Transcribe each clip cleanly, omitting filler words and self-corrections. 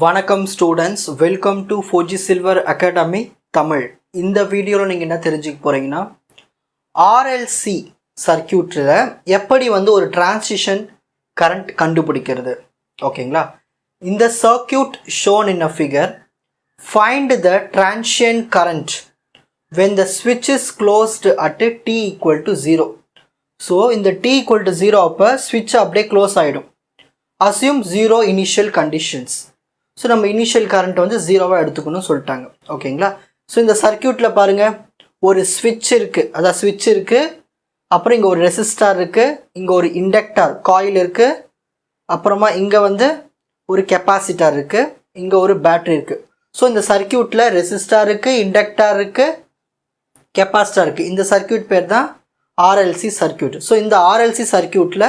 வணக்கம் students, welcome to 4G Silver Academy Tamil. இந்த வீடியோவில் நீங்கள் என்ன தெரிஞ்சுக்க போகிறீங்கன்னா, RLC சர்க்கியூட்டில் எப்படி ஒரு டிரான்சிஷன் கரண்ட் கண்டுபிடிக்கிறது. ஓகேங்களா? இந்த circuit shown in a figure. Find the transient current when the switch is closed at t equal to 0. So இந்த t equal to 0 அப்போ ஸ்விட்ச் அப்படியே க்ளோஸ் ஆகிடும். assume 0 initial conditions. ஸோ நம்ம இனிஷியல் கரண்ட் ஜீரோவாக எடுத்துக்கணும்னு சொல்லிட்டாங்க. ஓகேங்களா? ஸோ இந்த சர்க்கியூட்டில் பாருங்கள், ஒரு ஸ்விட்ச் இருக்குது, அதான் ஸ்விட்ச் இருக்குது, அப்புறம் இங்கே ஒரு ரெசிஸ்டார் இருக்குது, இங்கே ஒரு இண்டக்டார் காயில் இருக்குது, அப்புறமா இங்கே ஒரு கெப்பாசிட்டார் இருக்குது, இங்கே ஒரு பேட்ரி இருக்குது. ஸோ இந்த சர்க்கியூட்டில் ரெசிஸ்டார் இருக்குது, இண்டக்டார் இருக்குது, கெப்பாசிட்டார் இருக்குது. இந்த சர்க்கியூட் பேர் தான் RLC சர்க்கியூட். ஸோ இந்த RLC சர்க்கியூட்டில்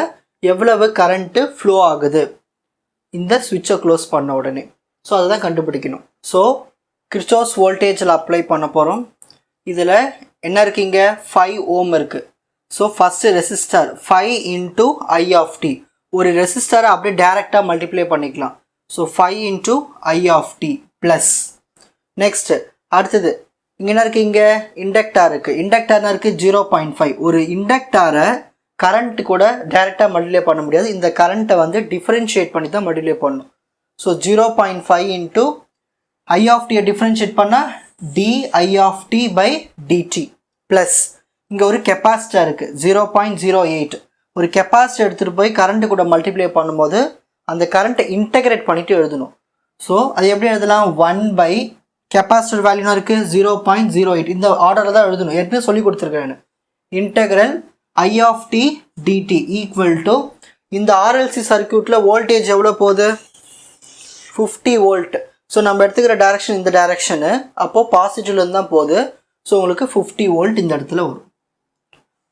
எவ்வளவு கரண்ட்டு ஃப்ளோ ஆகுது இந்த ஸ்விட்சை க்ளோஸ் பண்ண உடனே. ஸோ அதை தான் கண்டுபிடிக்கணும். ஸோ கிர்ச்சாஃப்ஸ் வோல்டேஜில் அப்ளை பண்ண போகிறோம். இதில் என்ன இருக்குங்க, 5 ஓம் இருக்குது. So first resistor 5 into I of t. ஒரு ரெசிஸ்டாரை அப்படியே டேரெக்டாக மல்டிப்ளை பண்ணிக்கலாம். So 5 into I of t plus. Next அடுத்தது இங்கே என்ன இருக்குது, இங்கே இண்டக்டார் இருக்குது. இண்டக்டார்னா இருக்குது 0.5. ஒரு இண்டக்டாரை கரண்ட் கூட டைரெக்டாக மல்டிப்ளை பண்ண முடியாது. இந்த கரண்ட்டை டிஃப்ரென்ஷியேட் பண்ணி தான் மல்டிப்ளை பண்ணணும். ஸோ 0.5 இன்ட்டு ஐ ஆஃப் டியை டிஃப்ரென்ஷியேட் பண்ணால் d of t by dt plus இங்கே ஒரு கெப்பாசிட்டர் இருக்குது 0.08. ஒரு கெப்பாசிட்டர் எடுத்துகிட்டு போய் கரண்ட்டு கூட மல்டிப்ளை பண்ணும்போது அந்த கரண்ட்டை இன்டகிரேட் பண்ணிவிட்டு எழுதணும். ஸோ அது எப்படி எழுதலாம், 1 பை கெப்பாசிட்டர் வேல்யூனா இருக்குது 0.08. இந்த ஆர்டரில் தான் எழுதணும், ஏற்கனவே சொல்லி கொடுத்துருக்கேன். Integral I of t dt equal to இந்த RLC சர்க்கியூட்டில் வோல்டேஜ் எவ்வளோ போகுது, 50 வோல்ட். ஸோ நம்ம எடுத்துக்கிற டைரக்ஷன் இந்த டைரக்ஷனு, அப்போது பாசிட்டிவ்லேருந்து தான் போகுது. ஸோ உங்களுக்கு 50 வோல்ட் இந்த இடத்துல வரும்.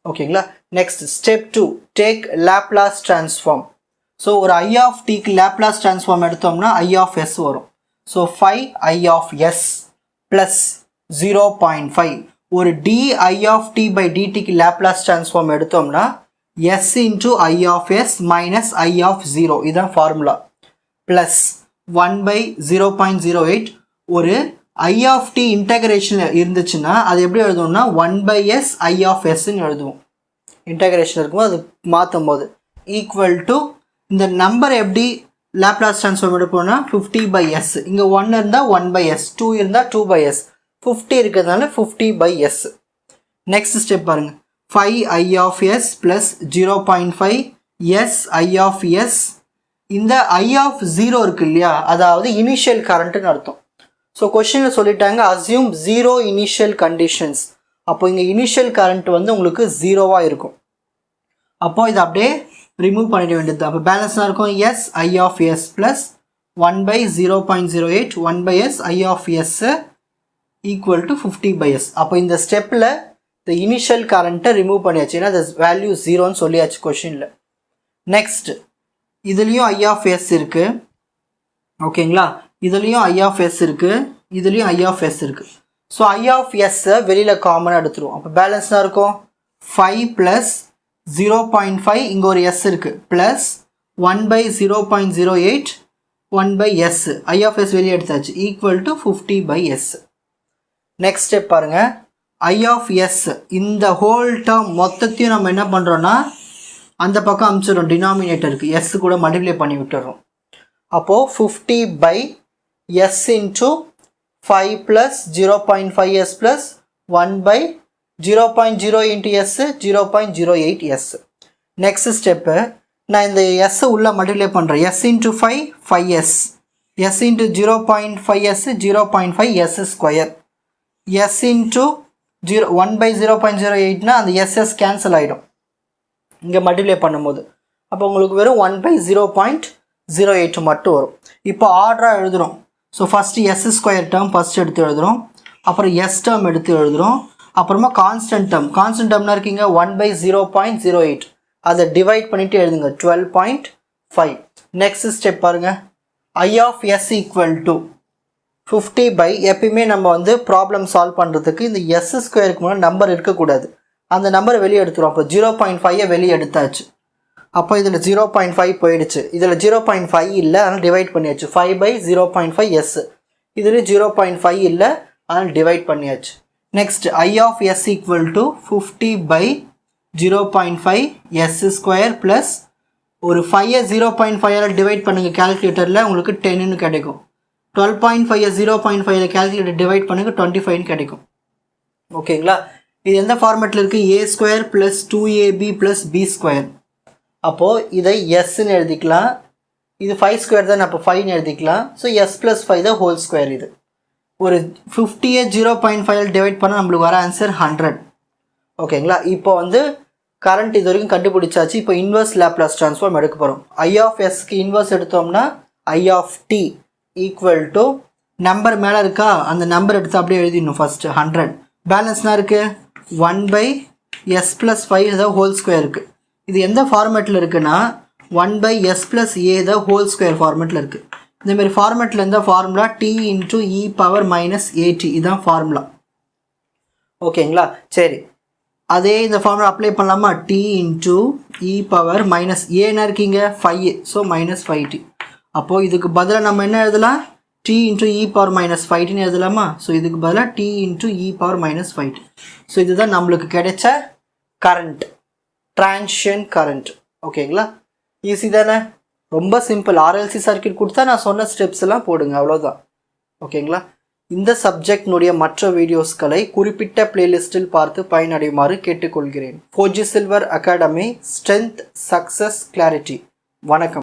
ஓகேங்களா? Next step 2, take Laplace transform. So ஒரு I of tக்கு லேப்லாஸ் ட்ரான்ஸ்ஃபார்ம் எடுத்தோம்னா I of s வரும். ஸோ 5 I of s ப்ளஸ் 0.5. ஒரு டி of t by dtக்கு லேப்லாஸ் ட்ரான்ஸ்ஃபார்ம் எடுத்தோம்னா s into I of s minus I of 0, இதுதான் formula. Plus 1 by 0.08. ஒரு I of t இன்டகிரேஷனில் இருந்துச்சுன்னா அது எப்படி எழுதுவோம்னா 1 by s I of sன்னு எழுதுவோம். இன்டகிரேஷன் இருக்கும்போது அது மாற்றும் போது ஈக்குவல் டு இந்த நம்பர் எப்படி லேப்லாஸ் ட்ரான்ஸ்ஃபார்ம் எடுப்போம்னா 50 by s. இங்கே 1 இருந்தால் 1 by s, 2 இருந்தால் 2 by s, 50 இருக்கிறதுனால 50 by s. நெக்ஸ்ட் ஸ்டெப் பாருங்கள், 5 I of s ப்ளஸ் 0.5 s I of s. இந்த I of 0 இருக்கு இல்லையா, அதாவது இனிஷியல் கரண்ட்டுன்னு அர்த்தம். ஸோ கொஸ்டினில் சொல்லிட்டாங்க அஸ்யூம் 0 இனிஷியல் கண்டிஷன்ஸ். அப்போ இங்கே இனிஷியல் கரண்ட் உங்களுக்கு 0வாக இருக்கும். அப்போது இதை அப்படியே ரிமூவ் பண்ணிட வேண்டியது. அப்போ பேலன்ஸ்லாம் இருக்கும் s I of s plus 1 by 0.08 1 by s I of s equal to 50 by s. அப்போ இந்த ஸ்டெப்பில் இந்த இனிஷியல் கரண்ட்டை ரிமூவ் பண்ணியாச்சு, ஏன்னா அது வேல்யூ 0ன்னு சொல்லியாச்சு கொஷினில். நெக்ஸ்ட் இதுலேயும் I of s இருக்குது. ஓகேங்களா? இதுலேயும் I of s இருக்குது, இதுலேயும் I of s இருக்குது. ஸோ I of s வெளியில் காமனாக எடுத்துருவோம். அப்போ பேலன்ஸ்னால் இருக்கும் 5 ப்ளஸ் 0.5, இங்கே ஒரு s இருக்குது, plus 1 by 0.08 1 by s. I of s வெளியே எடுத்தாச்சு, equal to 50 by s. Next step பாருங்கள், I of s இந்த ஹோல் டேர்ம் மொத்தத்தையும் நம்ம என்ன பண்ணுறோன்னா அந்த பக்கம் அனுப்பிச்சிடுறோம், டினாமினேட்டருக்கு s கூட மல்டிப்ளை பண்ணி விட்டுறோம். அப்போது 50 by s into 5 plus 0.5 s plus 1 by 0.0 into s 0.08 s. Next step, நான் இந்த s உள்ளே மல்டிப்ளை பண்ணுறேன். s into 5 5s, s into 0.5 s 0.5 s square, s into 1 by 0.08னா அந்த ss கேன்சல் ஆகிடும் இங்கே மல்டிப்ளை பண்ணும்போது. அப்போ உங்களுக்கு வெறும் 1 by 0.08 மட்டும் வரும். இப்போ ஆர்டராக எழுதுகிறோம். So first s square term first எடுத்து எழுதுகிறோம், அப்புறம் s டேர்ம் எடுத்து எழுதுகிறோம், அப்புறமா கான்ஸ்டன்ட் டேர்ம்னா இருக்கீங்க 1 by 0.08, அதை டிவைட் பண்ணிவிட்டு எழுதுங்க 12.5. நெக்ஸ்ட் ஸ்டெப் பாருங்கள், I of s equal to 50 by எப்பயுமே நம்ம ப்ராப்ளம் சால்வ் பண்ணுறதுக்கு இந்த s ஸ்கொயருக்கு முன்னாடி நம்பர் இருக்கக்கூடாது, அந்த நம்பரை வெளியே எடுத்துரும். அப்போ 0.5 வெளியே எடுத்தாச்சு. அப்போ இதில் 0.5 போயிடுச்சு. இதில் 0.5 இல்லை, அதனால் டிவைட் பண்ணியாச்சு. 5/0.5 எஸ். இதில் 0.5 இல்லை, அதனால் டிவைட் பண்ணியாச்சு. Next I of s equal to 50/0.5 s square plus ஒரு 5 0.5 டிவைட் பண்ணுங்கள் கேல்குலேட்டரில், உங்களுக்கு 10ன்னு கிடைக்கும். 12.5 0.5 கேல்குலேட்டர் டிவைட் பண்ணுங்கள் 25 கிடைக்கும். ஓகேங்களா? இது எந்த ஃபார்மேட்டில் இருக்குது? a square plus 2ab plus b square. அப்போது இதை எஸ்ன்னு எழுதிக்கலாம். இது 5 ஸ்கொயர் தான், அப்போ 5ன்னு எழுதிக்கலாம். ஸோ s + 5 தான் ஹோல் ஸ்கொயர். இது ஒரு 50 0.5 டிவைட் பண்ணால் நம்மளுக்கு வர ஆன்சர் 100. ஓகேங்களா? இப்போ வந்து கரண்ட் இது வரைக்கும் கண்டுபிடிச்சாச்சு. இப்போ இன்வர்ஸ் லேப்லாஸ் ட்ரான்ஸ்ஃபார்ம் எடுக்க போகிறோம். I of sக்கு இன்வர்ஸ் எடுத்தோம்னா I of t equal to number மேலே இருக்கா, அந்த நம்பர் எடுத்து அப்படியே எழுதிடணும். ஃபஸ்ட்டு 100 பேலன்ஸ்னால் இருக்குது 1/s + 5 தான் ஹோல் ஸ்கொயர் இருக்குது. இது எந்த ஃபார்மேட்டில் இருக்குன்னா 1/s + a தான் ஹோல் ஸ்கொயர் ஃபார்மேட்டில் இருக்குது. இந்தமாரி ஃபார்மேட்டில் எந்த formula t × e power -at இதுதான் ஃபார்முலா. ஓகேங்களா? சரி, அதே இந்த ஃபார்முலா அப்ளை பண்ணலாமா? t × e பவர் -a இருக்கீங்க 5, ஸோ -5t. அப்போது இதுக்கு பதிலாக நம்ம என்ன எழுதலாம்? t × e பவர் -5tன்னு எழுதலாமா? ஸோ இதுக்கு பதிலாக t × e power -5t. So இதுதான் நம்மளுக்கு கிடைச்ச கரண்ட், டிரான்சியன்ட் கரண்ட். ஓகேங்களா? ஈஸி தானே? ரொம்ப சிம்பிள். RLC சர்க்யூட் கொடுத்தா நான் சொன்ன ஸ்டெப்ஸ் எல்லாம் போடுங்க, அவ்வளோதான். ஓகேங்களா? இந்த சப்ஜெக்டினுடைய மற்ற வீடியோஸ்களை குறிப்பிட்ட பிளேலிஸ்டில் பார்த்து பயனடையுமாறு கேட்டுக்கொள்கிறேன். 4G silver academy, strength, success, clarity. வணக்கம்.